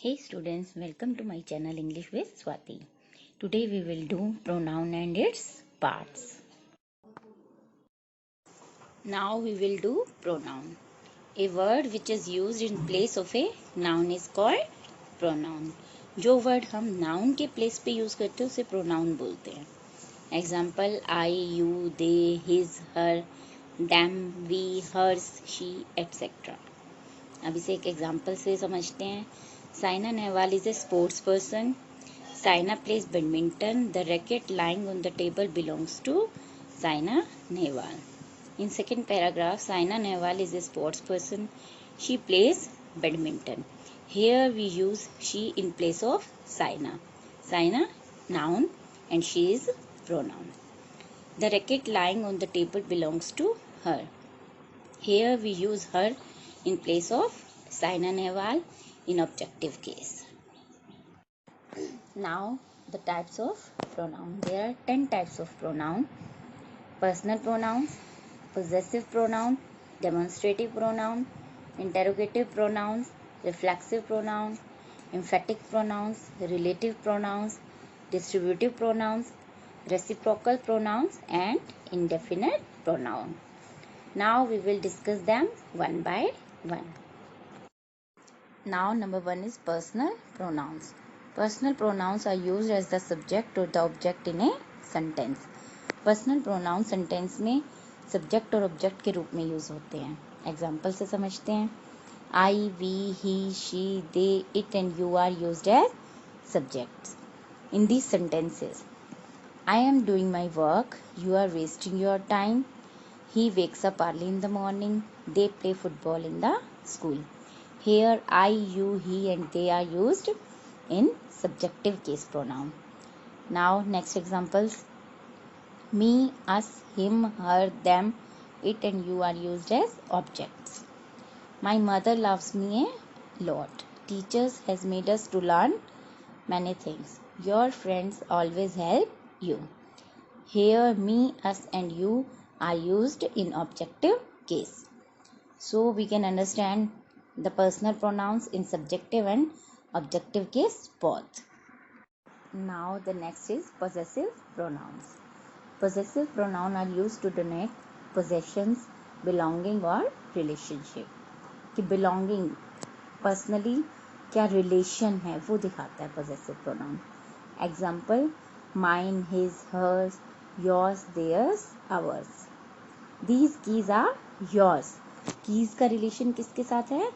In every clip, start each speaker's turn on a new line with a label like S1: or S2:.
S1: Hey students, welcome to my channel English with Swati. Today we will do pronoun and its parts. Now we will do pronoun. A word which is used in place of a noun is called pronoun. जो word हम noun के place पे use करते हैं उसे pronoun बोलते हैं. Example I, you, they, his, her, them, we, hers, she, etc. अब इसे एक एग्जाम्पल से समझते हैं. Saina Nehwal is a sports person. Saina plays badminton. The racket lying on the table belongs to Saina Nehwal. In second paragraph, Saina Nehwal is a sports person. She plays badminton. Here we use she in place of Saina. Saina, noun, and she is pronoun. The racket lying on the table belongs to her. Here we use her in place of Saina Nehwal in objective case. Now the types of pronoun. There are 10 types of pronoun. Personal pronouns, possessive pronoun, demonstrative pronoun, interrogative pronouns, reflexive pronoun, emphatic pronouns, relative pronouns, distributive pronouns, reciprocal pronouns, and indefinite pronoun. Now we will discuss them one by one. Now number one is personal pronouns. Personal pronouns are used as the subject or the object in a sentence. Personal pronoun sentence में subject और object के रूप में use होते हैं. Example से समझते हैं. I, we, he, she, they, it and you are used as subjects in these sentences. I am doing my work. You are wasting your time. He wakes up early in the morning. They play football in the school. Here I, you, he and they are used in subjective case pronoun. Now next examples. Me, us, him, her, them, it and you are used as objects. My mother loves me a lot. Teachers has made us to learn many things. Your friends always help you. Here, me, us and you are used in objective case. So we can understand the personal pronouns in subjective and objective case both. Now the next is possessive pronouns. Possessive pronoun are used to denote possessions, belonging or relationship. कि belonging personally क्या relation है वो दिखाता है possessive pronoun. Example, mine, his, hers, yours, theirs, ours. These keys are yours. Keys का relation किसके साथ है?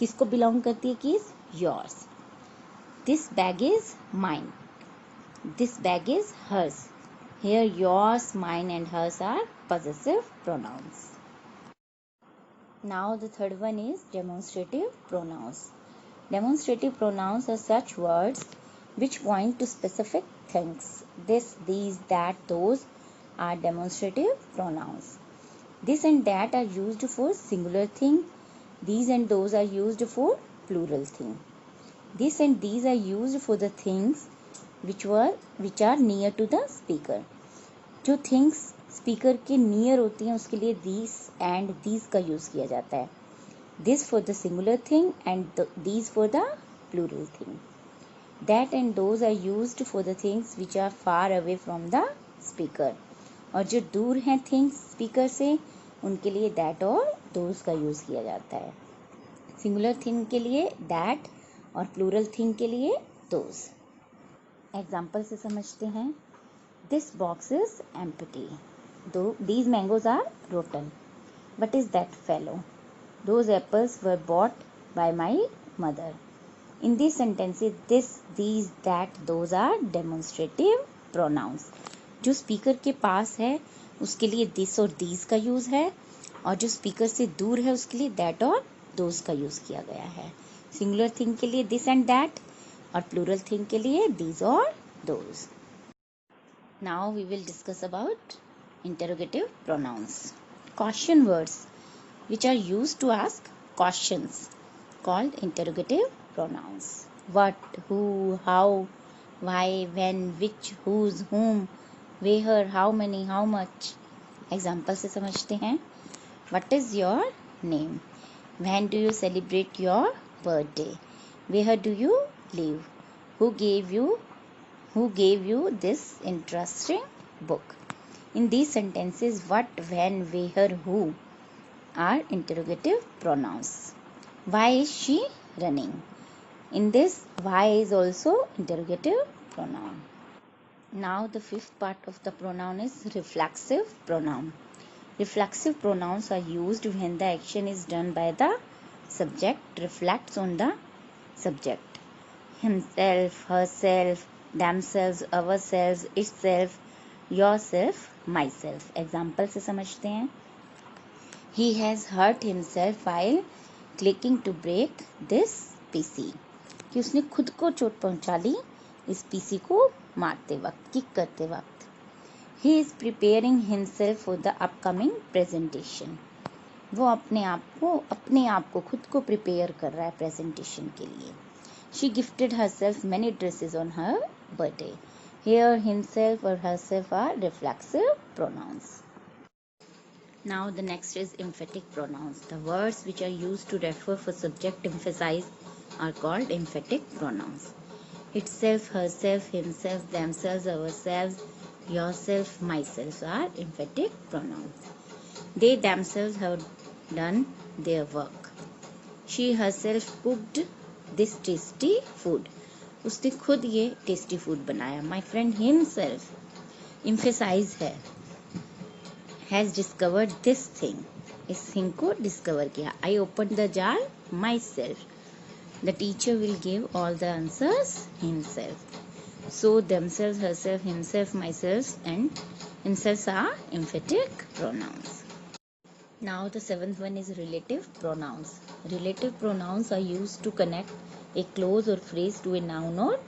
S1: किसको belong करती है keys? Yours. This bag is mine. This bag is hers. Here yours, mine and hers are possessive pronouns. Now the third one is demonstrative pronouns. Demonstrative pronouns are such words which point to specific things. This, these, that, those are demonstrative pronouns. This and that are used for singular thing. These and those are used for plural thing. This and these are used for the things which are near to the speaker. जो things speaker के near होती हैं उसके लिए this and these का use किया जाता है. This for the singular thing and these for the plural thing. That and those are used for the things which are far away from the speaker. और जो दूर हैं थिंग्स स्पीकर से उनके लिए दैट और दोज का यूज किया जाता है. सिंगुलर थिंग के लिए दैट और प्लूरल थिंग के लिए दोज. एग्जाम्पल से समझते हैं. This box is empty. Though these mangoes are rotten. What is that fellow? Those apples were bought by my mother. In these sentences, this, these, that, those are demonstrative pronouns. जो speaker के पास है उसके लिए this और these का use है और जो स्पीकर से दूर है उसके लिए that और those का यूज किया गया है. सिंगुलर थिंग के लिए this and that और प्लूरल थिंग के लिए these और those. Now we will discuss about interrogative pronouns. Question words which are used to ask questions called interrogative pronouns. What, who, how, why, when, which, whose, whom, where, how many, how much. Example से समझते हैं. What is your name? When do you celebrate your birthday? Where do you live? Who gave you this interesting book? In these sentences, what, when, where, who are interrogative pronouns. Why is she running? In this, why is also interrogative pronoun. Now the fifth part of the pronoun is reflexive pronoun. Reflexive pronouns are used when the action is done by the subject reflects on the subject. Himself, herself, themselves, ourselves, itself, yourself, myself. Example से समझते हैं. He has hurt himself while clicking to break this PC. कि उसने खुद को चोट पहुंचा ली इस पीसी को मारते वक्त, किक करते वक्त. He is preparing himself for the upcoming presentation. वो अपने आप को खुद को प्रिपेयर कर रहा है प्रेजेंटेशन के लिए. She gifted herself many dresses on her birthday. Here, himself or herself are reflexive pronouns. Now the next is emphatic pronouns. The words which are used to refer for subject emphasize are called emphatic pronouns. Itself, herself, himself, themselves, ourselves, yourself, myself are emphatic pronouns. They themselves have done their work. She herself cooked this tasty food. उसने खुद ये tasty food बनाया. My friend himself emphasize है, has discovered this thing. इस thing को discover किया. I opened the jar myself. The teacher will give all the answers himself. So themselves, herself, himself, myself and himself are emphatic pronouns. Now the seventh one is relative pronouns. Relative pronouns are used to connect a clause or phrase to a noun or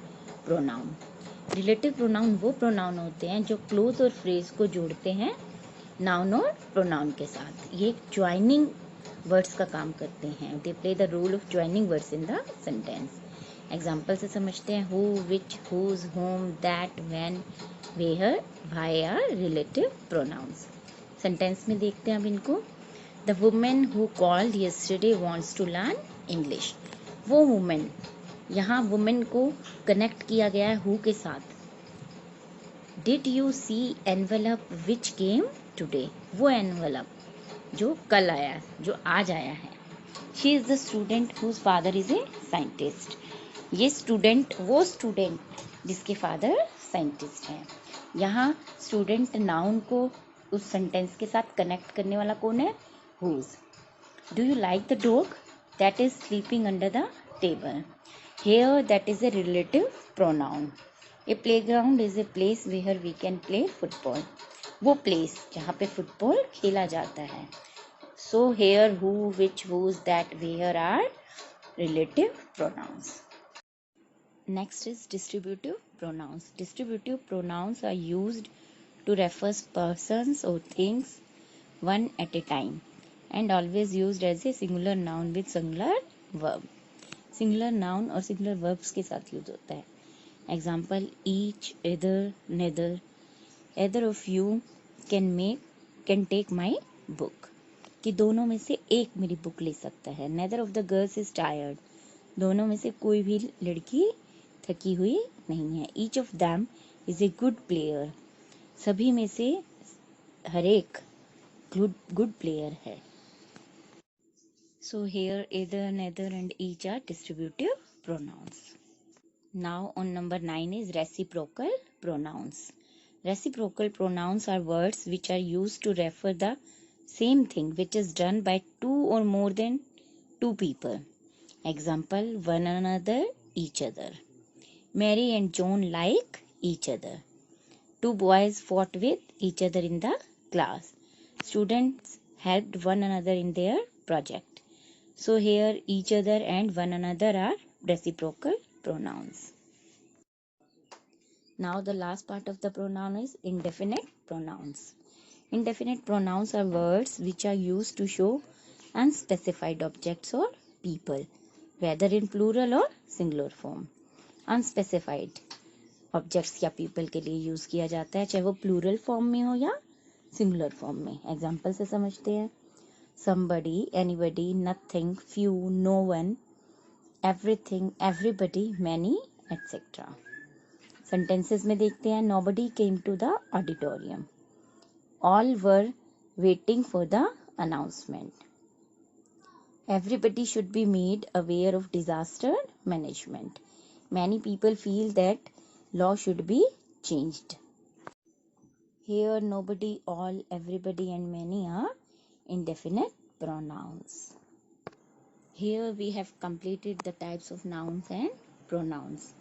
S1: pronoun. Relative pronoun वो pronoun होते हैं जो clause और phrase को जोड़ते हैं noun और pronoun के साथ. ये joining words का काम करते हैं. They play the role of joining words in the sentence. Example से समझते हैं. Who, which, whose, whom, that, when, where, why are relative pronouns. Sentence में देखते हैं अब इनको. The woman who called yesterday wants to learn English. वो woman, यहाँ woman को कनेक्ट किया गया है who के साथ. Did you see envelope which came today? वो envelope जो कल आया, जो आज आया है. She is the student whose father is a scientist. ये स्टूडेंट वो स्टूडेंट जिसके फादर साइंटिस्ट हैं. यहाँ स्टूडेंट नाउन को उस सेंटेंस के साथ कनेक्ट करने वाला कौन है? Whose. Do you like the dog that is sleeping under the table? Here that is a relative pronoun. A playground is a place where we can play football. वो place जहाँ पे football खेला जाता है. So here who, which, whose, that, where are relative pronouns. Next is distributive pronouns. Distributive pronouns are used to refer persons or things one at a time and always used as a singular noun with singular verb. Singular noun और singular verbs के साथ use होता है. Example, each, either, neither. Either of you can take my book. कि दोनों में से एक मेरी बुक ले सकता है. Neither of the girls is tired. दोनों में से कोई भी लड़की थकी हुई नहीं है. Each of them is a good player. सभी में से हर एक good player है. So here either, neither and each are distributive pronouns. Now on number 9 is reciprocal pronouns. Reciprocal pronouns are words which are used to refer the same thing which is done by two or more than two people. Example, one another, each other. Mary and John like each other. Two boys fought with each other in the class. Students helped one another in their project. So here each other and one another are reciprocal pronouns. Now the last part of the pronoun is indefinite pronouns. Indefinite pronouns are words which are used to show unspecified objects or people, whether in plural or singular form. Unspecified objects या people के लिए use किया जाता है, चाहे वो plural form में हो या सिंगुलर फॉर्म में. एग्जाम्पल से समझते हैं. Somebody, anybody, nothing, few, no one, everything, everybody, many, etc. Sentences में देखते हैं nobody came to the auditorium. All were waiting for the announcement. Everybody should be made aware of disaster management. Many people feel that law should be changed. Here, nobody, all, everybody, and many are indefinite pronouns. Here we have completed the types of nouns and pronouns.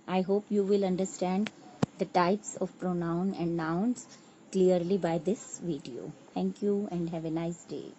S1: I hope you will understand the types of pronoun and nouns clearly by this video. Thank you and have a nice day.